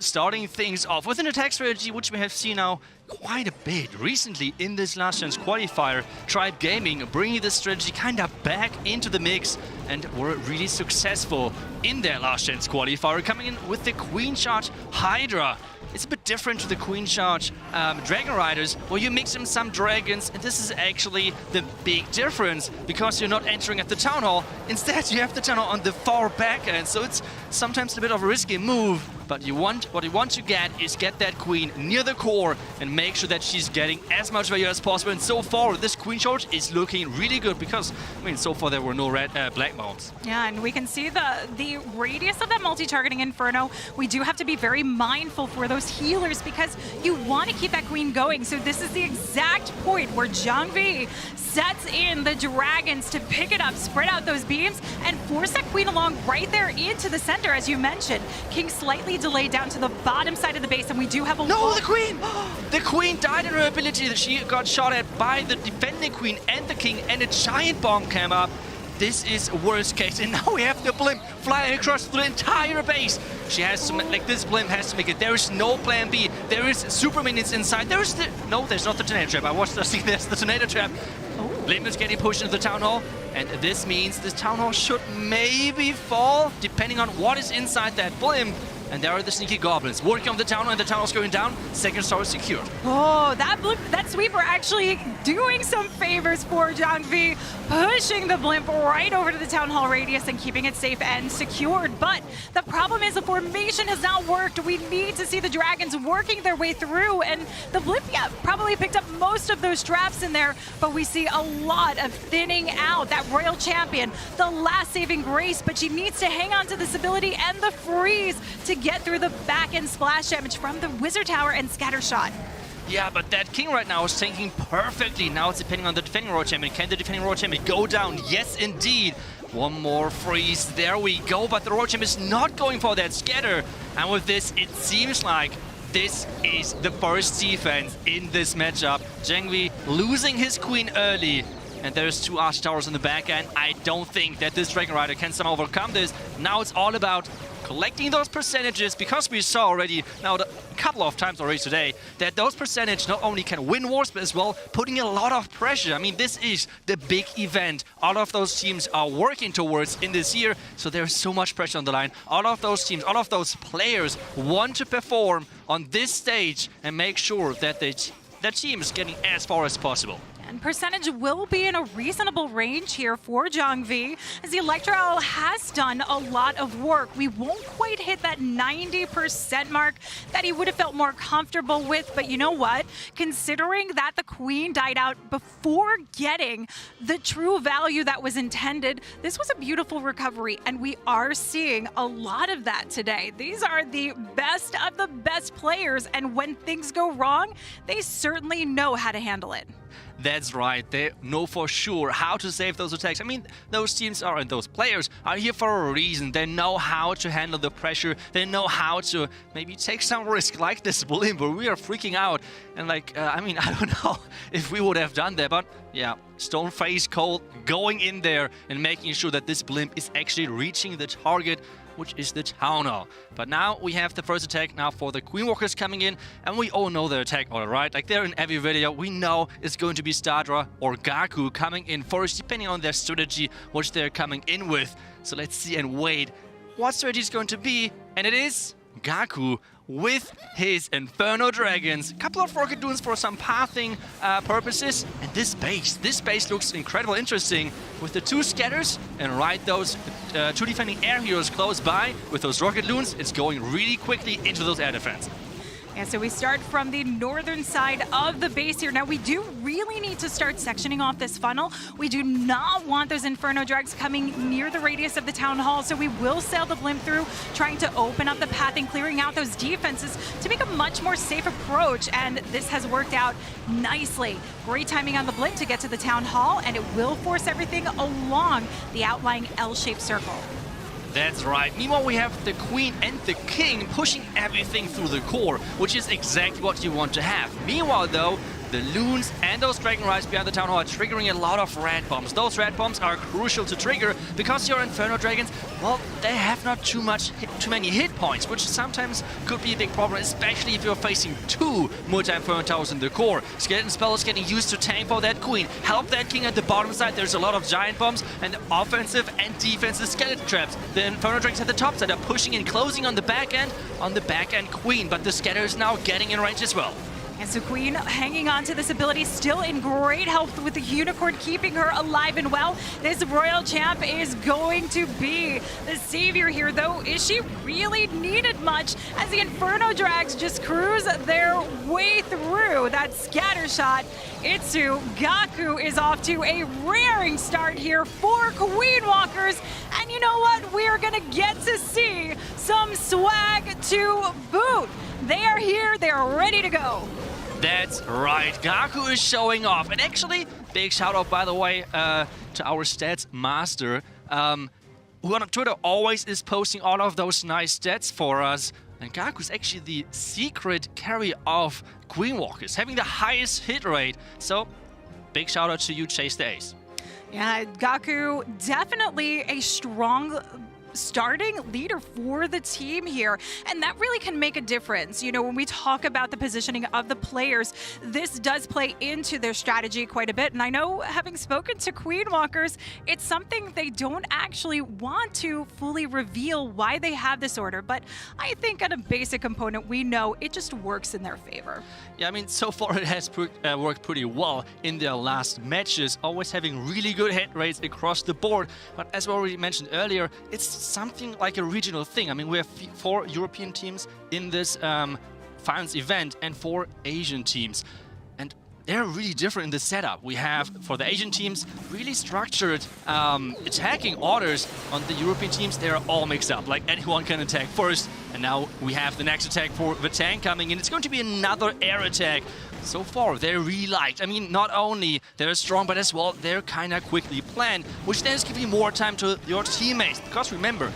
Starting things off with an attack strategy which we have seen now quite a bit recently in this last chance qualifier. Tribe Gaming bringing this strategy kind of back into the mix and were really successful in their last chance qualifier, coming in with the Queen Charge Hydra. It's a bit different to the Queen Charge Dragon Riders, where you mix in some dragons, and this is actually the big difference, because you're not entering at the Town Hall. Instead, you have the Town Hall on the far back end, so it's sometimes a bit of a risky move. But what you want to get is get that Queen near the core and make sure that she's getting as much value as possible. And so far, this Queen Charge is looking really good because, I mean, so far there were no black mounts. Yeah, and we can see the radius of that multi-targeting Inferno. We do have to be very mindful for those healers because you want to keep that Queen going. So this is the exact point where Zhang sets in the dragons to pick it up, spread out those beams, and force that Queen along right there into the center, as you mentioned. King slightly delayed down to the bottom side of the base, and we do have a No, the Queen! The Queen died in her ability. She got shot at by the defending Queen and the King, and a giant bomb came up. This is worst case, and now we have the blimp flying across the entire base. She has to, like, this blimp has to make it. There is no plan B. There is super minions inside. There is the, no, there's not the tornado trap. I watched the scene, there's the tornado trap. Blimp is getting pushed into the Town Hall, and this means this Town Hall should maybe fall, depending on what is inside that blimp. And there are the sneaky goblins working on the Town Hall, and the Town Hall's going down. Second star is secured. Oh, that sweeper actually doing some favors for Zhang, pushing the blimp right over to the Town Hall radius and keeping it safe and secured. But the problem is the formation has not worked. We need to see the dragons working their way through, and the blimp, yeah, probably picked up most of those traps in there, but we see a lot of thinning out. That Royal Champion, the last saving grace, but she needs to hang on to this ability and the freeze to get through the back end splash damage from the Wizard Tower and Scatter Shot. Yeah, but that King right now is tanking perfectly. Now it's depending on the defending Royal Champion. Can the defending Royal Champion go down? Yes, indeed. One more freeze. There we go. But the Royal Champion is not going for that scatter. And with this, it seems like this is the first defense in this matchup. Zhang losing his Queen early. And there's two Arch Towers in the back end. I don't think that this Dragon Rider can somehow overcome this. Now it's all about collecting those percentages, because we saw already now a couple of times already today that those percentages not only can win wars, but as well putting a lot of pressure. I mean, this is the big event all of those teams are working towards in this year, so there's so much pressure on the line. All of those teams, all of those players want to perform on this stage and make sure that the team is getting as far as possible. And percentage will be in a reasonable range here for Zhang, as the Electro Owl has done a lot of work. We won't quite hit that 90% mark that he would have felt more comfortable with, but you know what? Considering that the Queen died out before getting the true value that was intended, this was a beautiful recovery, and we are seeing a lot of that today. These are the best of the best players, and when things go wrong, they certainly know how to handle it. That's right, they know for sure how to save those attacks. I mean, those teams are, and those players are here for a reason. They know how to handle the pressure. They know how to maybe take some risk, like this blimp where we are freaking out. And like, I mean, I don't know if we would have done that, but yeah, Stoneface Cold going in there and making sure that this blimp is actually reaching the target, which is the Town Hall. But now we have the first attack now for the Queen Walkers coming in, and we all know their attack order, right? Like, they're in every video. We know it's going to be Stadra or Gaku coming in first, depending on their strategy, which they're coming in with. So let's see and wait what strategy is going to be, and it is Gaku with his Inferno Dragons. A couple of Rocket Dunes for some pathing purposes. And this base looks incredibly interesting with the two scatters and right those two defending air heroes close by with those Rocket Dunes. It's going really quickly into those air defense. Yeah, so we start from the northern side of the base here. Now, we do really need to start sectioning off this funnel. We do not want those Inferno Drags coming near the radius of the Town Hall, so we will sail the blimp through, trying to open up the pathing, clearing out those defenses to make a much more safe approach, and this has worked out nicely. Great timing on the blimp to get to the Town Hall, and it will force everything along the outlying L-shaped circle. That's right. Meanwhile, we have the Queen and the King pushing everything through the core, which is exactly what you want to have. Meanwhile, though, the Loons and those Dragon Rides behind the Town Hall are triggering a lot of red bombs. Those red bombs are crucial to trigger because your Inferno Dragons, well, they have not too many hit points, which sometimes could be a big problem, especially if you're facing two multi-Inferno Towers in the core. Skeleton Spell is getting used to tank for that Queen. Help that King at the bottom side. There's a lot of Giant Bombs and offensive and defensive Skeleton Traps. The Inferno Dragons at the top side are pushing and closing on the back end Queen, but the Scatter is now getting in range as well. And so Queen hanging on to this ability, still in great health with the Unicorn keeping her alive and well. This Royal Champ is going to be the savior here, though. Is she really needed much as the Inferno Drags just cruise their way through that scatter shot? Itsu, Gaku is off to a raring start here for Queen Walkers. And you know what? We are going to get to see some swag to boot. They are here. They are ready to go. That's right, Gaku is showing off. And actually, big shout out, by the way, to our stats master, who on Twitter always is posting all of those nice stats for us. And Gaku is actually the secret carry of Queen Walkers, having the highest hit rate. So, big shout out to you, Chase the Ace. Yeah, Gaku, definitely a strong starting leader for the team here, and that really can make a difference. You know, when we talk about the positioning of the players, this does play into their strategy quite a bit, and I know, having spoken to Queen Walkers, it's something they don't actually want to fully reveal why they have this order, but I think at a basic component, we know it just works in their favor. Yeah, I mean, so far it has worked pretty well in their last matches, always having really good hit rates across the board, but as we already mentioned earlier, it's something like a regional thing. I mean, we have 4 European teams in this finals event and 4 Asian teams. And they're really different in the setup. We have, for the Asian teams, really structured attacking orders. On the European teams, they're all mixed up. Like, anyone can attack first. And now we have the next attack for Vatang coming in. It's going to be another air attack. So far, they're really liked. I mean, not only they're strong, but as well, they're kind of quickly planned, which then is giving more time to your teammates. Because remember,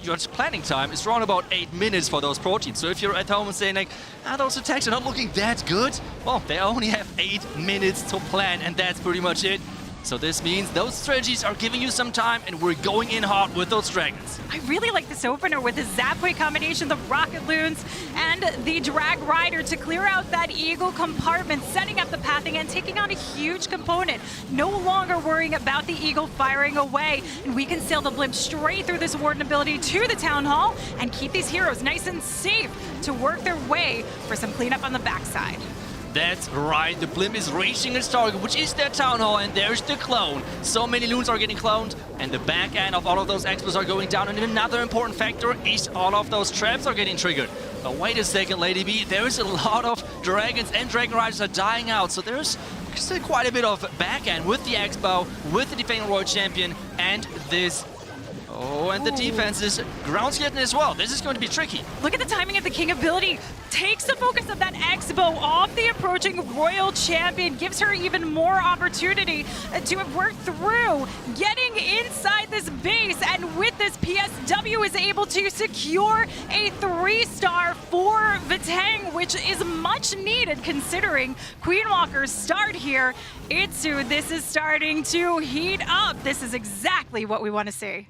your planning time is around about 8 minutes for those proteins. So if you're at home and saying like, those attacks are not looking that good, well, they only have 8 minutes to plan, and that's pretty much it. So this means those strategies are giving you some time, and we're going in hard with those dragons. I really like this opener with the Zapway combination, the Rocket Loons, and the Drag Rider to clear out that Eagle compartment, setting up the pathing and taking on a huge component. No longer worrying about the Eagle firing away, and we can sail the blimp straight through this Warden ability to the Town Hall and keep these heroes nice and safe to work their way for some cleanup on the backside. That's right, the blimp is reaching its target, which is their Town Hall, and there's the clone. So many Loons are getting cloned, and the back end of all of those expos are going down, and another important factor is all of those traps are getting triggered. But wait a second, Lady B, there's a lot of dragons and Dragon Riders are dying out, so there's still quite a bit of back end with the expo, with the defending Royal Champion, and this... Oh, and the defense is ground skeleton as well. This is going to be tricky. Look at the timing of the King ability. Takes the focus of that Expo off the approaching Royal Champion. Gives her even more opportunity to have worked through getting inside this base. And with this, PSW is able to secure a 3-star for Vatang, which is much needed considering Queen Walker's start here. Itsu, this is starting to heat up. This is exactly what we want to see.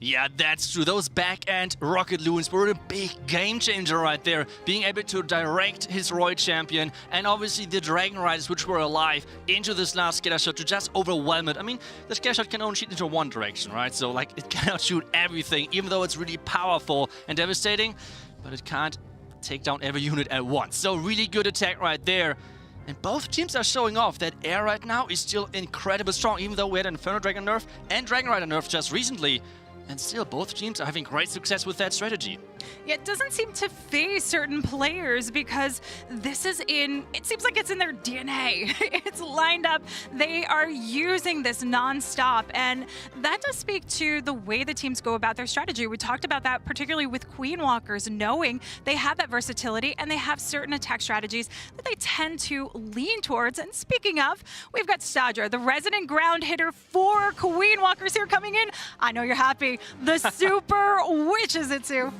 Yeah, that's true. Those back-end Rocket Loons were a big game changer right there. Being able to direct his Royal Champion and obviously the Dragon Riders, which were alive, into this last scatter shot to just overwhelm it. I mean, the scatter shot can only shoot into one direction, right? So, like, it cannot shoot everything, even though it's really powerful and devastating, but it can't take down every unit at once. So, really good attack right there. And both teams are showing off that air right now is still incredibly strong, even though we had an Inferno Dragon nerf and Dragon Rider nerf just recently. And still, both teams are having great success with that strategy. Yeah, it doesn't seem to phase certain players because this is it seems like it's in their DNA. It's lined up. They are using this nonstop. And that does speak to the way the teams go about their strategy. We talked about that particularly with Queen Walkers, knowing they have that versatility and they have certain attack strategies that they tend to lean towards. And speaking of, we've got Sadra, the resident ground hitter for Queen Walkers here coming in. I know you're happy. The Super Witches Itsu.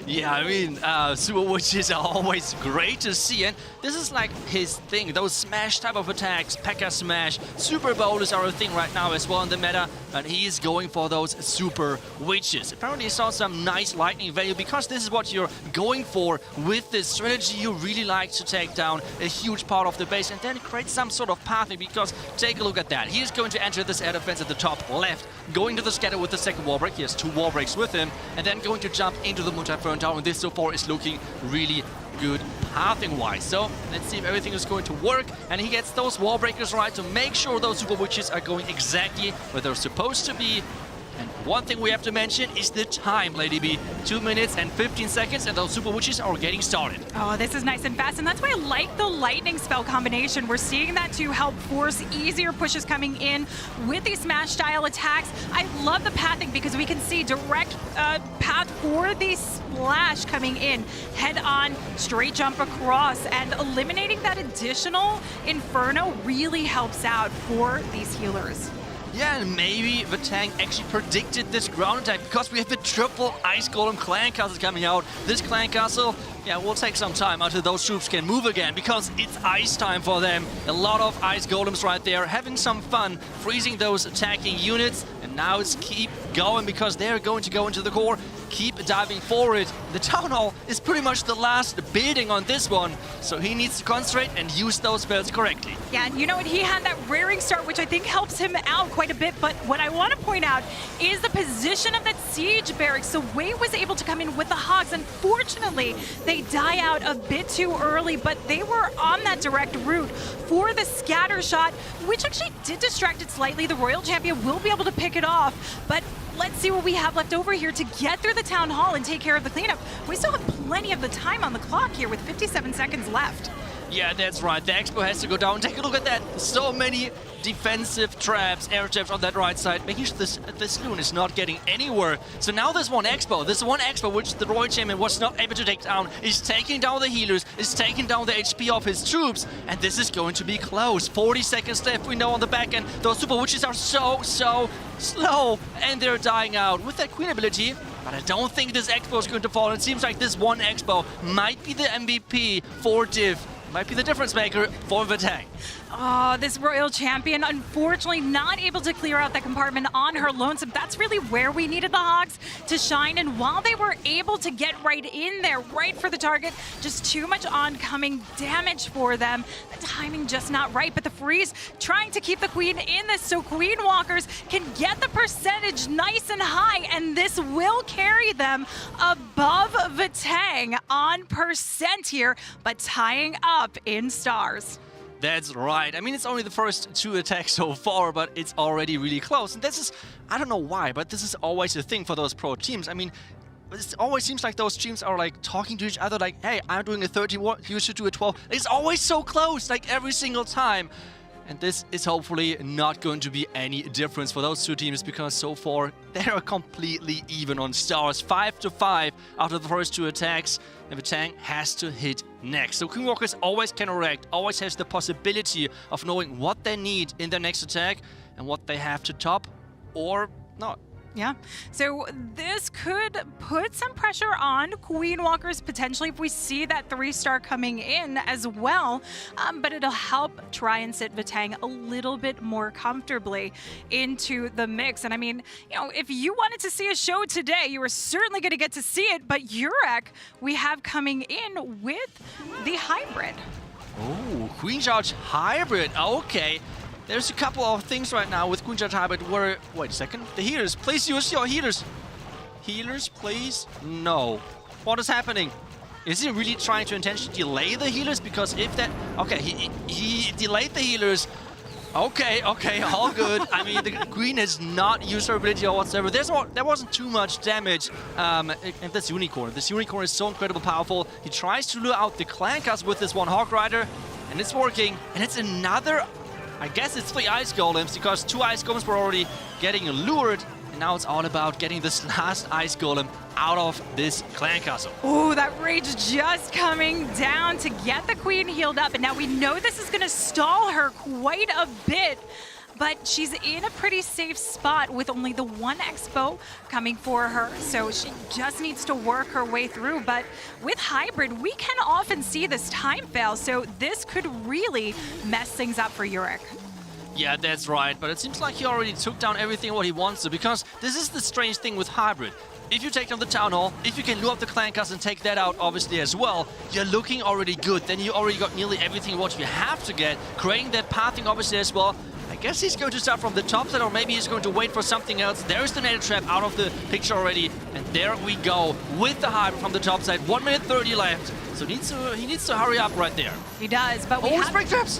Yeah, I mean, Super Witches are always great to see, and this is like his thing. Those smash type of attacks, P.E.K.K.A. smash, Super Bowlers are a thing right now as well in the meta, but he is going for those Super Witches. Apparently he saw some nice lightning value because this is what you're going for with this strategy. You really like to take down a huge part of the base and then create some sort of pathing, because take a look at that. He is going to enter this air defense at the top left, going to the scatter with the second wall break. He has 2 wall breaks with him, and then going to jump into the multi-burn tower, and this so far is looking really good pathing-wise. So let's see if everything is going to work, and he gets those wall breakers right to make sure those Super Witches are going exactly where they're supposed to be. And one thing we have to mention is the time, Lady B. 2 minutes and 15 seconds, and those Super Witches are getting started. Oh, this is nice and fast, and that's why I like the lightning spell combination. We're seeing that to help force easier pushes coming in with these smash-style attacks. I love the pathing because we can see direct path for the splash coming in, head-on, straight jump across, and eliminating that additional inferno really helps out for these healers. Yeah, and maybe Vatang actually predicted this ground attack, because we have the triple Ice Golem Clan Castle coming out. This Clan Castle, yeah, will take some time until those troops can move again, because it's ice time for them. A lot of Ice Golems right there, having some fun, freezing those attacking units. And now it's keep going, because they're going to go into the core, keep diving forward. The Town Hall is pretty much the last building on this one, so he needs to concentrate and use those spells correctly. Yeah, and you know what? He had that rearing start, which I think helps him out quite a bit, but what I want to point out is the position of that siege barracks. So Wei was able to come in with the Hogs. Unfortunately, they die out a bit too early, but they were on that direct route for the scatter shot, which actually did distract it slightly. The Royal Champion will be able to pick it off, but let's see what we have left over here to get through the Town Hall and take care of the cleanup. We still have plenty of the time on the clock here with 57 seconds left. Yeah, that's right. The Expo has to go down. Take a look at that. So many defensive traps, air traps on that right side, making sure this Loon is not getting anywhere. So now this one Expo, which the Royal Champion was not able to take down, is taking down the healers, is taking down the HP of his troops, and this is going to be close. 40 seconds left, we know on the back end. Those Super Witches are so slow, and they're dying out with that Queen ability. But I don't think this Expo is going to fall. It seems like this one Expo might be the MVP for Div. Might be the difference maker for Vatang. Oh, this Royal Champion, unfortunately not able to clear out that compartment on her lonesome. That's really where we needed the Hogs to shine. And while they were able to get right in there, right for the target, just too much oncoming damage for them. The timing just not right, but the Freeze trying to keep the Queen in this so Queen Walkers can get the percentage nice and high, and this will carry them above Vatang on percent here, but tying up in stars. That's right. I mean, it's only the first 2 attacks so far, but it's already really close. And this is, I don't know why, but this is always a thing for those pro teams. I mean, it always seems like those teams are like talking to each other like, hey, I'm doing a 13, you should do a 12. It's always so close, like every single time. And this is hopefully not going to be any difference for those 2 teams, because so far they are completely even on stars. 5-5 after the first 2 attacks, and Vatang has to hit next. So Queen Walkers always can react, always has the possibility of knowing what they need in their next attack and what they have to top or not. Yeah, so this could put some pressure on Queen Walkers potentially if we see that 3-star coming in as well, but it'll help try and sit Vatang a little bit more comfortably into the mix. And I mean, you know, if you wanted to see a show today, you were certainly going to get to see it, but Urek we have coming in with the hybrid. Oh, Queen Charge Hybrid, okay. There's a couple of things right now with Queen Charge Hybrid where... Wait a second. The healers. Please use your healers. Healers, please? No. What is happening? Is he really trying to intentionally delay the healers? Because if that... Okay, he delayed the healers. Okay, all good. I mean, the Queen has not used her ability or whatsoever. There wasn't too much damage in this Unicorn. This Unicorn is so incredibly powerful. He tries to lure out the Clan Castle with this one Hog Rider, and it's working. And it's another... I guess it's 3 Ice Golems, because 2 Ice Golems were already getting lured, and now it's all about getting this last Ice Golem out of this Clan Castle. Oh, that Rage just coming down to get the Queen healed up, and now we know this is going to stall her quite a bit. but she's in a pretty safe spot with only the one expo coming for her, so she just needs to work her way through. But with Hybrid, we can often see this time fail, so this could really mess things up for Yurik. Yeah, that's right, but it seems like he already took down everything what he wants to, because this is the strange thing with Hybrid. If you take down the Town Hall, if you can lure up the Clan Castle and take that out, obviously, as well, you're looking already good. Then you already got nearly everything what you have to get. Creating that pathing, obviously, as well. I guess he's going to start from the top side, or maybe he's going to wait for something else. There's the Native Trap out of the picture already. And there we go with the Hybrid from the top side. 1 minute 30 left. So he needs to hurry up right there. He does, but we have... Spring Traps!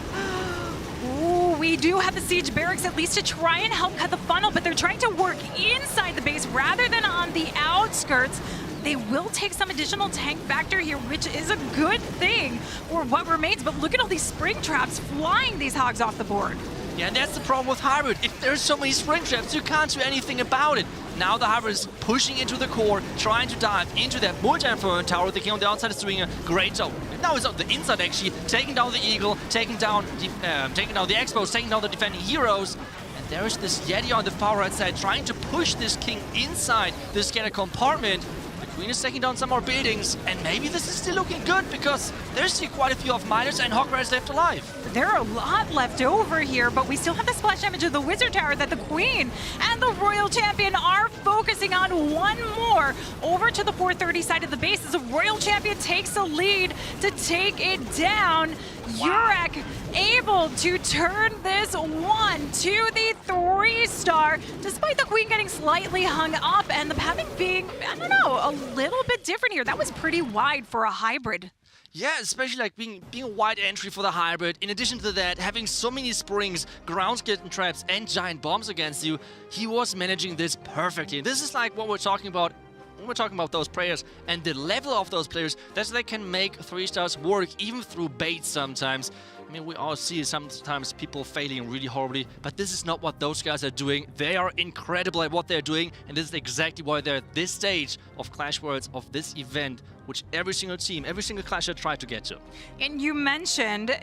Ooh, we do have the Siege Barracks at least to try and help cut the funnel, but they're trying to work inside the base rather than on the outskirts. They will take some additional tank factor here, which is a good thing for what remains, but look at all these spring traps flying these hogs off the board. Yeah, and that's the problem with Hybrid. If there's so many spring traps, you can't do anything about it. Now the Hybrid is pushing into the core, trying to dive into that multi-inferno tower. The King on the outside is doing a great job. Now it's on the inside, actually, taking down the Eagle, taking down the Expos, taking down the defending heroes. And there is this Yeti on the far right side trying to push this King inside the scanner compartment. The Queen is taking down some more buildings, and maybe this is still looking good because there's still quite a few of miners and Hog Riders left alive. There are a lot left over here, but we still have the splash damage of the Wizard Tower that the Queen and the Royal Champion are focusing on. One more over to the 430 side of the base as the Royal Champion takes the lead to take it down. Wow. Yurik able to turn this 1 to the 3-star, despite the Queen getting slightly hung up and the pathing being, I don't know, a little bit different here. That was pretty wide for a Hybrid. Yeah, especially like being a wide entry for the Hybrid. In addition to that, having so many springs, ground skeleton traps, and giant bombs against you, he was managing this perfectly. This is like what we're talking about when we're talking about those players and the level of those players, that they can make 3-stars work even through bait sometimes. I mean, we all see sometimes people failing really horribly, but this is not what those guys are doing. They are incredible at what they're doing, and this is exactly why they're at this stage of Clash Worlds, of this event, which every single team, every single Clasher tried to get to. And you mentioned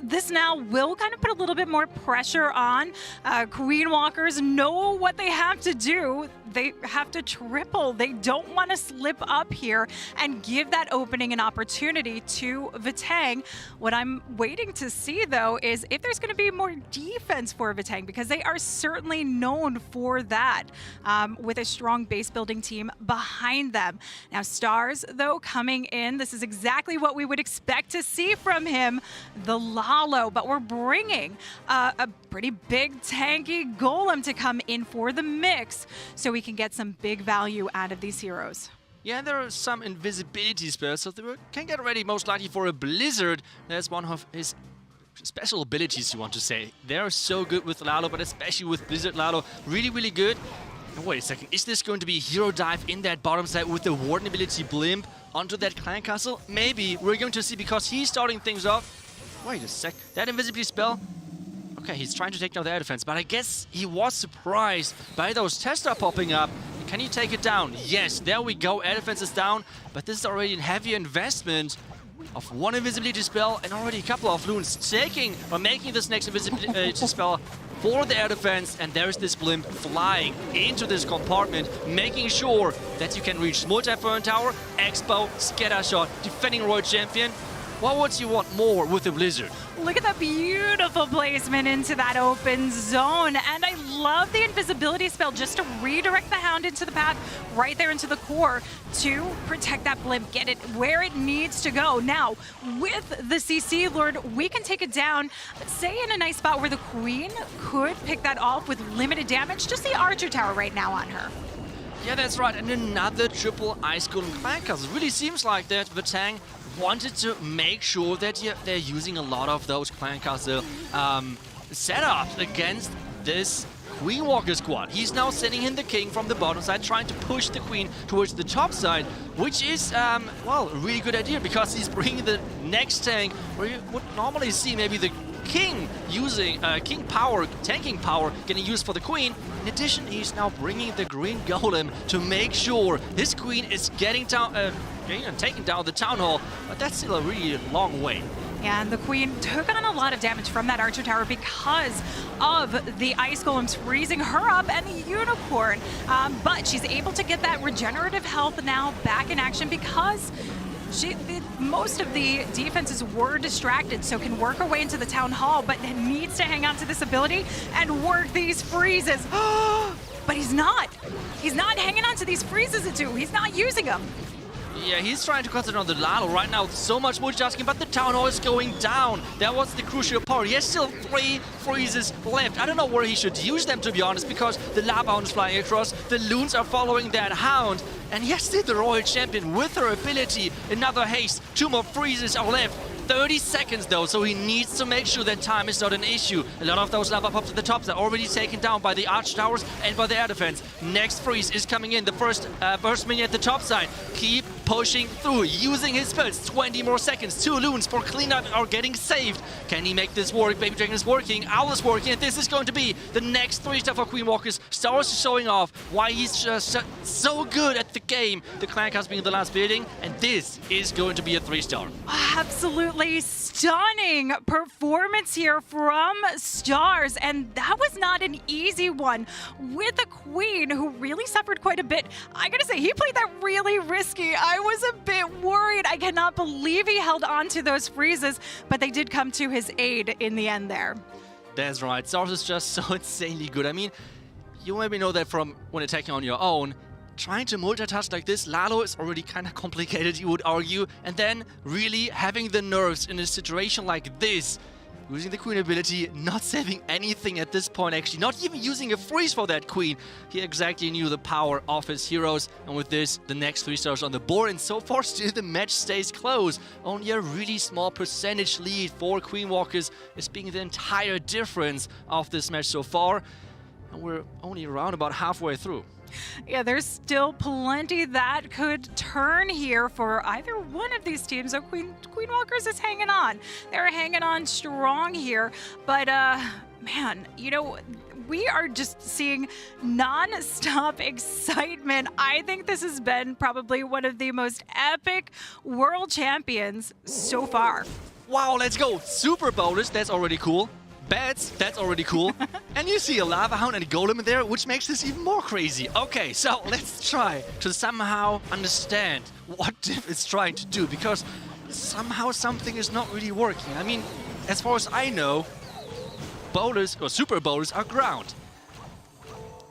this now will kind of put a little bit more pressure on. Queen Walkers know what they have to do. They have to triple. They don't want to slip up here and give that opening an opportunity to Vatang. What I'm waiting to see, though, is if there's going to be more defense for Vatang, because they are certainly known for that, with a strong base building team behind them. Now, Stars, though, coming in, this is exactly what we would expect to see from him, the Lalo, but we're bringing a pretty big tanky golem to come in for the mix so we can get some big value out of these heroes. Yeah, there are some invisibility spells, so they can get ready most likely for a Blizzard. That's one of his special abilities, you want to say. They're so good with Lalo, but especially with Blizzard Lalo, really, really good. And wait a second, is this going to be a hero dive in that bottom side with the Warden ability Blimp onto that Clan Castle? Maybe. We're going to see, because he's starting things off. Wait a sec, that invisibility spell? Okay, he's trying to take down the air defense, but I guess he was surprised by those Tesla popping up. Can he take it down? Yes, there we go, air defense is down, but this is already a heavy investment of one invisibility spell and already a couple of loons making this next invisibility spell for the air defense, and there's this Blimp flying into this compartment, making sure that you can reach multi-inferno tower, Expo, scatter shot, defending Royal Champion. What would you want more with the Blizzard? Look at that beautiful placement into that open zone. And I love the invisibility spell just to redirect the Hound into the path, right there into the core, to protect that Blimp, get it where it needs to go. Now, with the CC Lord, we can take it down, say in a nice spot where the Queen could pick that off with limited damage. Just the Archer Tower right now on her. Yeah, that's right. And another triple Ice Golem Clan Castle. It really seems like that Vatang wanted to make sure that they're using a lot of those Clan Castle setups against this Queen Walker squad. He's now sending in the King from the bottom side, trying to push the Queen towards the top side, which is, well, a really good idea, because he's bringing the next tank where you would normally see maybe the King using King power, tanking power, getting used for the Queen. In addition, he's now bringing the Green Golem to make sure his Queen is getting down, taking down the Town Hall, but that's still a really long way. And the Queen took on a lot of damage from that Archer Tower because of the Ice Golems freezing her up and the Unicorn. But she's able to get that regenerative health now back in action because most of the defenses were distracted, so can work her way into the Town Hall, but needs to hang on to this ability and work these freezes. But he's not. He's not hanging on to these freezes at 2. He's not using them. Yeah, he's trying to concentrate on the Lalo right now. So much multitasking, but the Town Hall is going down. That was the crucial part. He has still 3 freezes left. I don't know where he should use them, to be honest, because the Lava Hound is flying across. The Loons are following that Hound. And yes, still the Royal Champion with her ability. Another haste. 2 more freezes are left. 30 seconds though, so he needs to make sure that time is not an issue. A lot of those lava pops at the tops are already taken down by the Arch Towers and by the air defense. Next freeze is coming in. The first burst minion at the top side. Keep pushing through, using his spells. 20 more seconds. 2 Loons for cleanup are getting saved. Can he make this work? Baby Dragon is working. Owl is working. And this is going to be the next 3-star for Queen Walkers. Stars is showing off why he's just so good at the game. The Clan Cast being the last building. And this is going to be a 3-star. Absolutely stunning performance here from Stars, and that was not an easy one with a Queen who really suffered quite a bit. I gotta say, he played that really risky. I was a bit worried. I cannot believe he held on to those freezes, but they did come to his aid in the end there. That's right. Stars is just so insanely good. I mean, you maybe know that from when attacking on your own. Trying to multitask like this, Lalo is already kind of complicated, you would argue. And then really having the nerves in a situation like this, using the Queen ability, not saving anything at this point actually, not even using a freeze for that Queen. He exactly knew the power of his heroes. And with this, the next 3 stars on the board. And so far, still the match stays close. Only a really small percentage lead for Queen Walkers is being the entire difference of this match so far. And we're only around about halfway through. Yeah, there's still plenty that could turn here for either one of these teams. So Queen Walkers is hanging on. They're hanging on strong here. But, man, you know, we are just seeing non-stop excitement. I think this has been probably one of the most epic world champions so far. Wow, let's go. Super bonus, that's already cool. Bats, that's already cool. And you see a Lava Hound and a Golem in there, which makes this even more crazy. Okay, so let's try to somehow understand what Div is trying to do, because somehow something is not really working. I mean, as far as I know, bowlers or super bowlers are ground.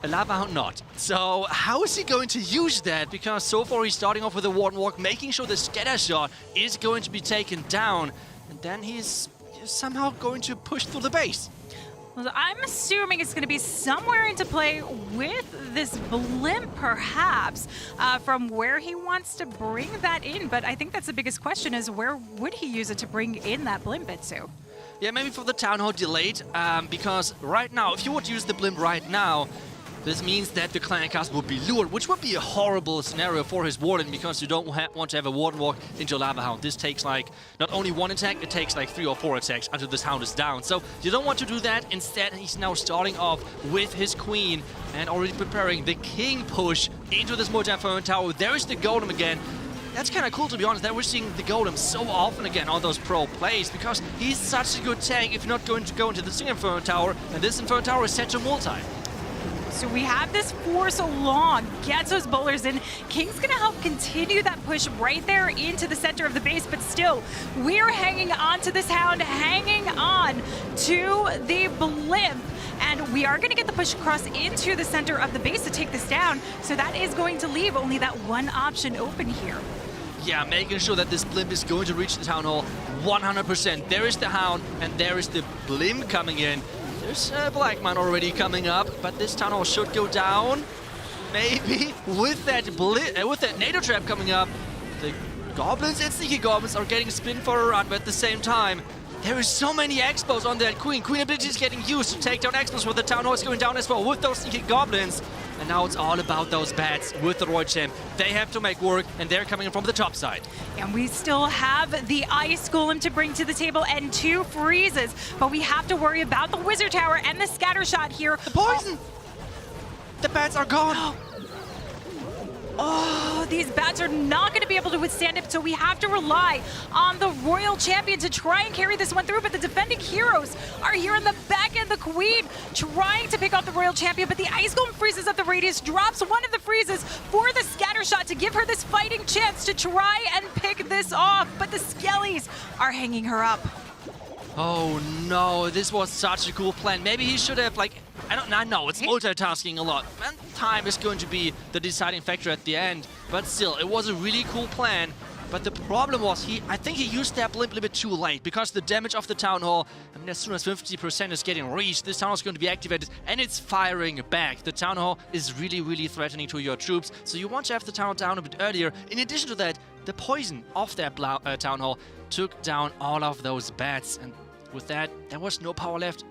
A Lava Hound not. So how is he going to use that? Because so far he's starting off with a Warden Walk, making sure the scatter shot is going to be taken down. And then he's somehow going to push through the base. Well, I'm assuming it's going to be somewhere into play with this blimp, perhaps, from where he wants to bring that in. But I think that's the biggest question, is where would he use it to bring in that blimp into? Yeah, maybe for the Town Hall delayed, because right now, if you would use the blimp right now, this means that the Clan Cast would be lured, which would be a horrible scenario for his Warden, because you don't want to have a Warden walk into a Lava Hound. This takes like not only 1 attack, it takes like 3 or 4 attacks until this Hound is down. So you don't want to do that. Instead, he's now starting off with his Queen and already preparing the King push into this multi-inferno tower. There is the Golem again. That's kind of cool, to be honest, that we're seeing the Golem so often again on those pro plays, because he's such a good tank if you're not going to go into the single Inferno Tower, and this Inferno Tower is set to multi. So we have this force along, gets those bowlers in. King's going to help continue that push right there into the center of the base, but still, we're hanging on to this Hound, hanging on to the blimp. And we are going to get the push across into the center of the base to take this down. So that is going to leave only that one option open here. Yeah, making sure that this blimp is going to reach the Town Hall 100%. There is the Hound, and there is the blimp coming in. There's a Black Man already coming up, but this Town Hall should go down. Maybe with that NATO trap coming up. The Goblins and Sneaky Goblins are getting spin for a run, but at the same time, there is so many Expos on that Queen. Queen ability is getting used to take down Expos, with the Town Hall is going down as well with those Sneaky Goblins. And now it's all about those bats with the Royal Champ. They have to make work, and they're coming in from the top side. And we still have the Ice Golem to bring to the table and 2 freezes. But we have to worry about the Wizard Tower and the scatter shot here. The poison! The bats are gone! Oh, these bats are not going to be able to withstand it, so we have to rely on the Royal Royal Champion to try and carry this one through, but the defending heroes are here in the back end. The Queen trying to pick off the Royal Champion, but the Ice Golem freezes up the radius, drops one of the freezes for the scatter shot to give her this fighting chance to try and pick this off, but the Skellies are hanging her up. Oh no, this was such a cool plan. Maybe he should have, like, I know it's multitasking a lot, and time is going to be the deciding factor at the end, but still, it was a really cool plan. But the problem was, I think he used that blimp a little bit too late, because the damage of the Town Hall, I mean, as soon as 50% is getting reached, this Town Hall is going to be activated, and it's firing back. The Town Hall is really, really threatening to your troops, so you want to have the Town Hall down a bit earlier. In addition to that, the poison of that Town Hall took down all of those bats, and with that, there was no power left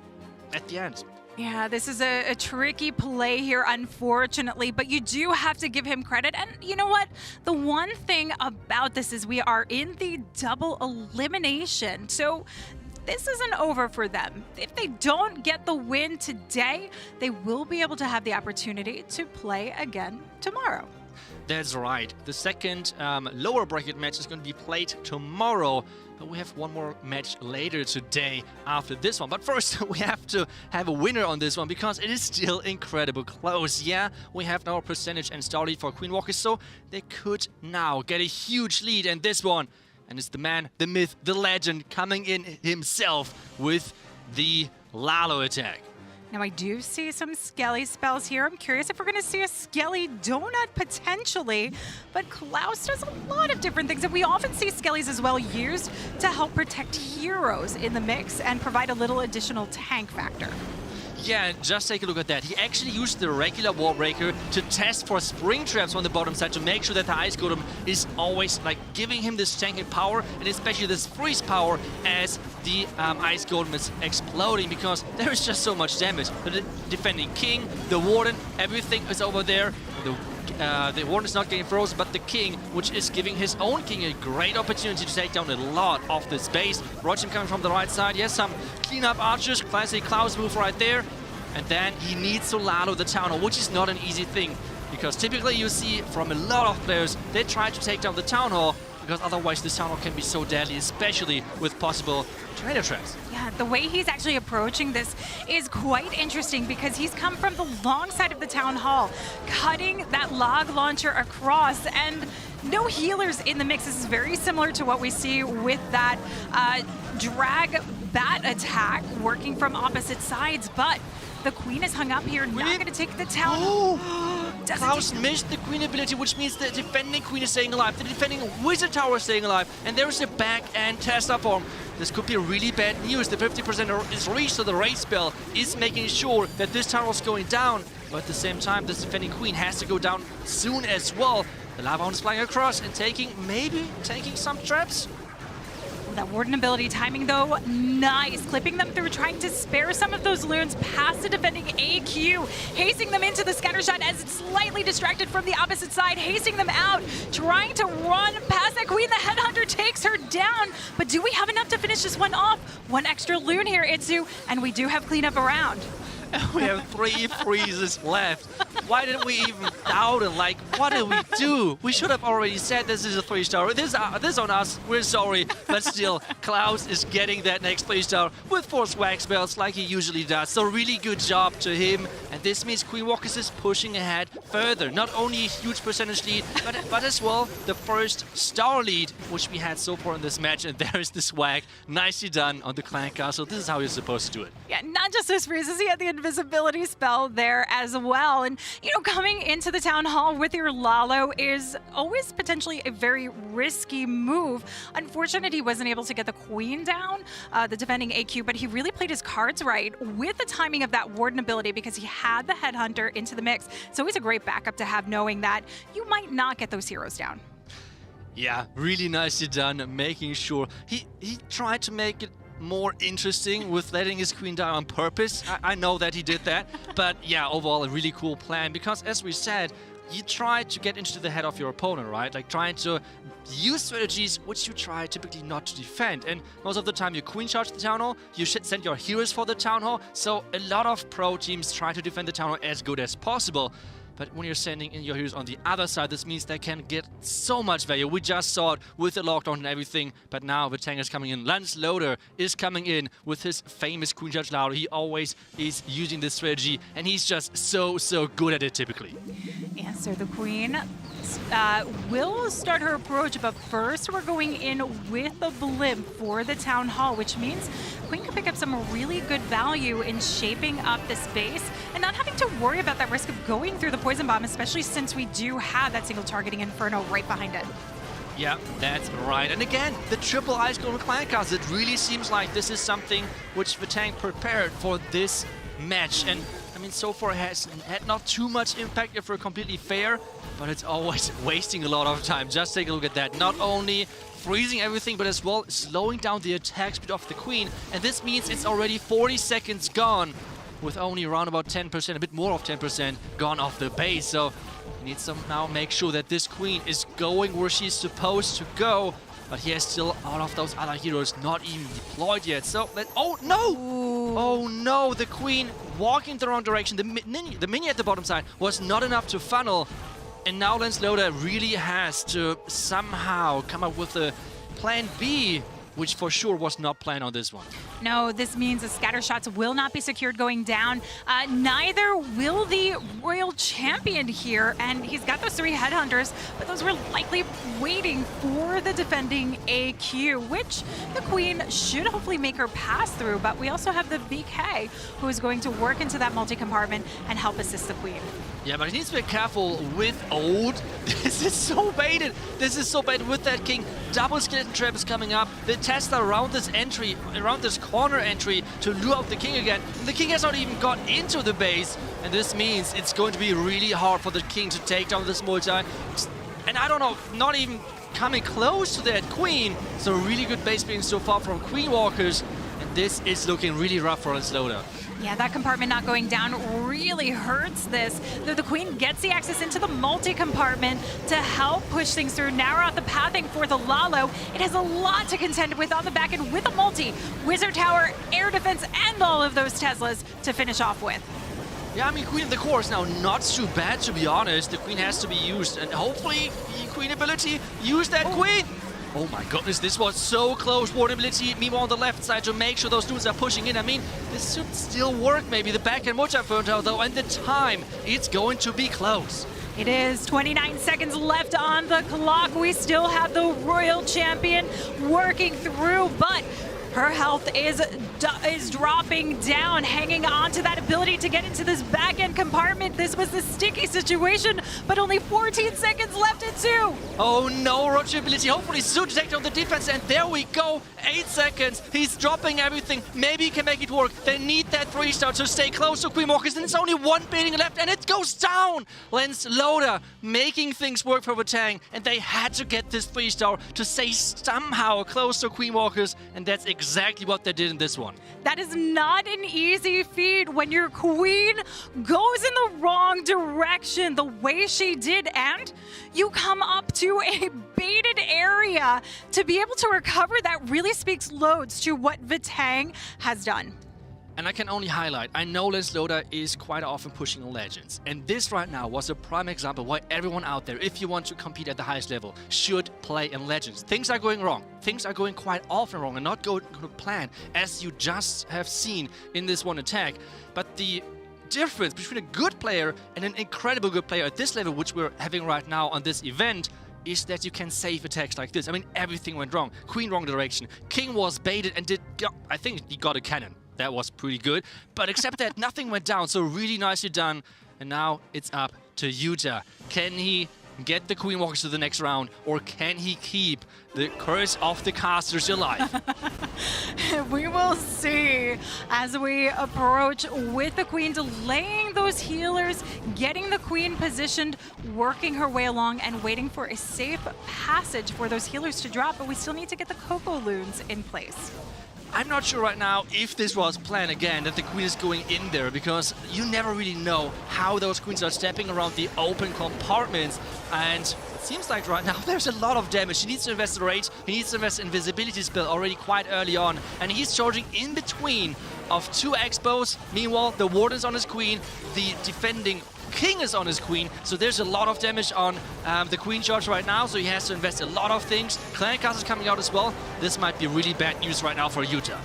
at the end. Yeah, this is a tricky play here, unfortunately, but you do have to give him credit. And you know what? The one thing about this is we are in the double elimination. So this isn't over for them. If they don't get the win today, they will be able to have the opportunity to play again tomorrow. That's right. The second lower bracket match is going to be played tomorrow. But we have one more match later today after this one. But first, we have to have a winner on this one, because it is still incredible close. Yeah, we have now a percentage and star lead for Queen Walkers, so they could now get a huge lead. And this one, and it's the man, the myth, the legend coming in himself with the Lalo attack. Now, I do see some Skelly spells here. I'm curious if we're going to see a Skelly donut potentially, but Klaus does a lot of different things, and we often see Skellies as well used to help protect heroes in the mix and provide a little additional tank factor. Yeah, just take a look at that. He actually used the regular wall breaker to test for spring traps on the bottom side to make sure that the Ice Golem is always like giving him this tanking power, and especially this freeze power as the Ice Golem is exploding, because there is just so much damage. The defending King, the Warden, everything is over there. The Warden is not getting frozen, but the King, which is giving his own King a great opportunity to take down a lot of the space. Roger coming from the right side. Yes, some cleanup archers, classic Klaus move right there. And then he needs to Lalo the Town Hall, which is not an easy thing, because typically you see from a lot of players, they try to take down the Town Hall, because otherwise this Town Hall can be so deadly, especially with possible tornado traps. Yeah, the way he's actually approaching this is quite interesting, because he's come from the long side of the Town Hall, cutting that log launcher across, and no healers in the mix. This is very similar to what we see with that drag bat attack working from opposite sides, but the Queen is hung up here, not going to take the Town Hall. Klaus missed the Queen ability, which means the defending Queen is staying alive, the defending Wizard Tower is staying alive, and there is a back-end Tesla form. This could be really bad news. The 50% is reached, so the raid spell is making sure that this tower is going down, but at the same time, this defending Queen has to go down soon as well. The Lava Hound is flying across and taking some traps. That Warden ability timing, though, nice. Clipping them through, trying to spare some of those loons past the defending AQ. Hasting them into the scatter shot as it's slightly distracted from the opposite side. Hasting them out, trying to run past that Queen. The Headhunter takes her down. But do we have enough to finish this one off? One extra loon here, Itsu, and we do have cleanup around. We have 3 freezes left. Why did we even doubt it? Like, what did we do? We should have already said this is a 3-star. This on us. We're sorry. But still, Klaus is getting that next 3-star with 4 swag spells like he usually does. So really good job to him. And this means Queen Walkers is pushing ahead further. Not only a huge percentage lead, but as well the first star lead, which we had so far in this match. And there is the swag. Nicely done on the Clan Castle. This is how you're supposed to do it. Yeah, not just those freezes. He had the invisibility spell there as well. And, you know, coming into the Town Hall with your Lalo is always potentially a very risky move. Unfortunately, he wasn't able to get the Queen down, the defending AQ, but he really played his cards right with the timing of that Warden ability, because he had the Headhunter into the mix. It's always a great backup to have, knowing that you might not get those heroes down. Yeah, really nicely done, making sure. He tried to make it more interesting with letting his Queen die on purpose. I know that he did that, but yeah, overall a really cool plan, because as we said, you try to get into the head of your opponent, right? Like trying to use strategies which you try typically not to defend, and most of the time you Queen charge the Town Hall, you should send your heroes for the Town Hall, so a lot of pro teams try to defend the Town Hall as good as possible. But when you're sending in your heroes on the other side, this means they can get so much value. We just saw it with the lockdown and everything, but now Vatang is coming in. Lanceloader is coming in with his famous Queen Charge Lalo. He always is using this strategy, and he's just so good at it typically. Yeah, so the Queen will start her approach, but first we're going in with a blimp for the Town Hall, which means Queen can pick up some really good value in shaping up this base and not having to worry about that risk of going through the poison bomb, especially since we do have that single targeting inferno right behind it. Yeah, that's right. And again, the triple Ice Golem Clan cards, it really seems like this is something which Vatang prepared for this match. And I mean, so far it has had not too much impact if we're completely fair, but it's always wasting a lot of time. Just take a look at that. Not only freezing everything, but as well slowing down the attack speed of the Queen. And this means it's already 40 seconds gone, with only around about 10%, a bit more of 10% gone off the base. So we need to now make sure that this Queen is going where she's supposed to go. But he has still all of those other heroes not even deployed yet. So, oh no! Ooh. Oh no, the Queen walking the wrong direction. The mini at the bottom side was not enough to funnel. And now Lanceloader really has to somehow come up with a plan B, which for sure was not planned on this one. No, this means the scatter shots will not be secured going down. Neither will the Royal Champion here, and he's got those 3 Headhunters, but those were likely waiting for the defending AQ, which the Queen should hopefully make her pass through, but we also have the VK, who is going to work into that multi-compartment and help assist the Queen. Yeah, but he needs to be careful with Ode. This is so baited. This is so baited with that King. Double skeleton trap is coming up. The Tesla around this entry, around this corner entry to lure out the King again. And the King has not even got into the base. And this means it's going to be really hard for the King to take down this multi. And I don't know, not even coming close to that Queen. So really good base being so far from Queen Walkers. And this is looking really rough for Lanceloader. Yeah, that compartment not going down really hurts this. The Queen gets the access into the multi-compartment to help push things through, narrow out the pathing for the Lalo. It has a lot to contend with on the back end with a multi, Wizard Tower, Air Defense, and all of those Teslas to finish off with. Yeah, I mean, Queen of the Core is now not too bad, to be honest. The Queen has to be used, and hopefully, Queen ability, use that Queen! Oh my goodness, this was so close. Warden ability, meanwhile on the left side to make sure those dudes are pushing in. I mean, this should still work maybe. The backhand multi-inferno though, and the time, it's going to be close. It is 29 seconds left on the clock. We still have the Royal Champion working through, but her health is dropping down, hanging on to that ability to get into this back-end compartment. This was the sticky situation, but only 14 seconds left at 2. Oh no, Roger ability, hopefully soon to take down the defense, and there we go, 8 seconds. He's dropping everything. Maybe he can make it work. They need that 3-star to stay close to Queen Walkers, and it's only 1 building left, and it goes down. Lanceloader making things work for Vatang, and they had to get this 3-star to stay somehow close to Queen Walkers, and that's exactly what they did in this one. That is not an easy feat when your Queen goes in the wrong direction the way she did, and you come up to a baited area to be able to recover. That really speaks loads to what Vatang has done. And I can only highlight, I know Lanceloader is quite often pushing Legends. And this right now was a prime example why everyone out there, if you want to compete at the highest level, should play in Legends. Things are going wrong. Things are going quite often wrong and not going to plan, as you just have seen in this one attack. But the difference between a good player and an incredible good player at this level, which we're having right now on this event, is that you can save attacks like this. I mean, everything went wrong. Queen wrong direction. King was baited and I think he got a cannon. That was pretty good. But except that, nothing went down. So really nicely done. And now it's up to Yuta. Can he get the Queen Walkers to the next round, or can he keep the curse of the casters alive? We will see as we approach with the Queen, delaying those healers, getting the Queen positioned, working her way along, and waiting for a safe passage for those healers to drop. But we still need to get the Coco Loons in place. I'm not sure right now if this was planned again, that the Queen is going in there, because you never really know how those Queens are stepping around the open compartments. And it seems like right now there's a lot of damage. He needs to invest in rage, he needs to invest in visibility spell already quite early on. And he's charging in between of 2 expos. Meanwhile, the Warden's on his Queen, the defending king is on his queen, so there's a lot of damage on the queen charge right now, so he has to invest a lot of things. Clan Castle is coming out as well. This might be really bad news right now for Utah.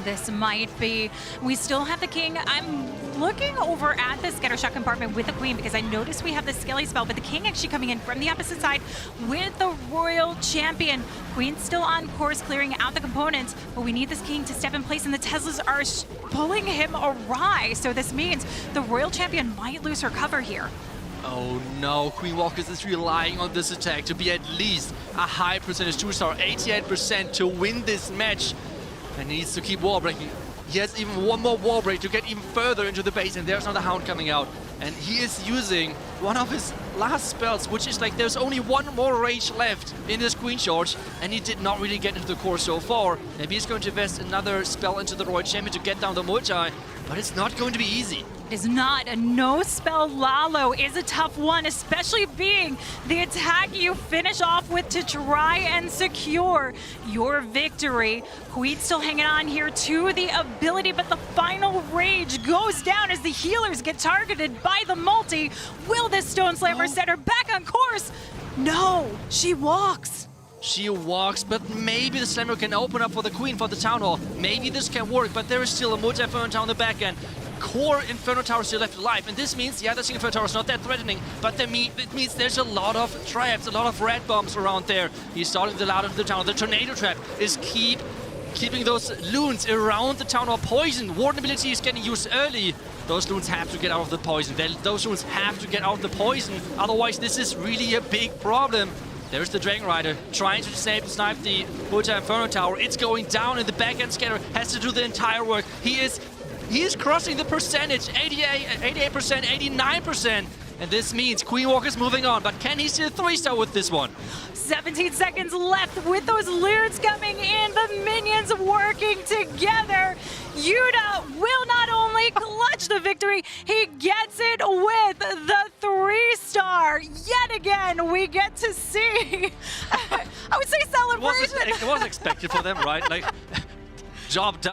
This might be. We still have the king. I'm looking over at the Scattershot compartment with the queen because I noticed we have the Skelly spell, but the king actually coming in from the opposite side with the royal champion. Queen's still on course, clearing out the components, but we need this king to step in place, and the Teslas are pulling him awry. So this means the royal champion might lose her cover here. Oh no, Queen Walkers is relying on this attack to be at least a high percentage 2-star, 88% to win this match. And he needs to keep wall breaking. He has even one more wall break to get even further into the base, and there's another Hound coming out. And he is using one of his last spells, which is like there's only one more rage left in this Queen Charge, and he did not really get into the core so far. Maybe he's going to invest another spell into the Royal Champion to get down the multi, but it's not going to be easy. It is not. A no-spell Lalo is a tough one, especially being the attack you finish off with to try and secure your victory. Queen still hanging on here to the ability, but the final rage goes down as the healers get targeted by the multi. Will this Stone Slammer set her back on course? No, she walks. She walks, but maybe the Slammer can open up for the Queen for the Town Hall. Maybe this can work, but there is still a multi-Inferno Tower on the back end. Core Inferno Tower still left alive, and this means, yeah, the single Inferno Tower is not that threatening, but it means there's a lot of traps, a lot of red bombs around there. He's starting the Lalo into the town. The Tornado Trap is keeping those loons around the town hall poison. Warden ability is getting used early. Those loons have to get out of the poison. Those loons have to get out of the poison, otherwise this is really a big problem. There's the Dragon Rider trying to snipe the multi-Inferno Tower. It's going down, and the back-end scatter has to do the entire work. He is crossing the percentage, 88%, 89%. And this means Queen Walker's moving on, but can he still 3-star with this one? 17 seconds left with those loons coming in, the minions working together. Yuta will not only clutch the victory, he gets it with the 3-star. Yet again, we get to see, I would say celebration. It was expected for them, right? Like, job done.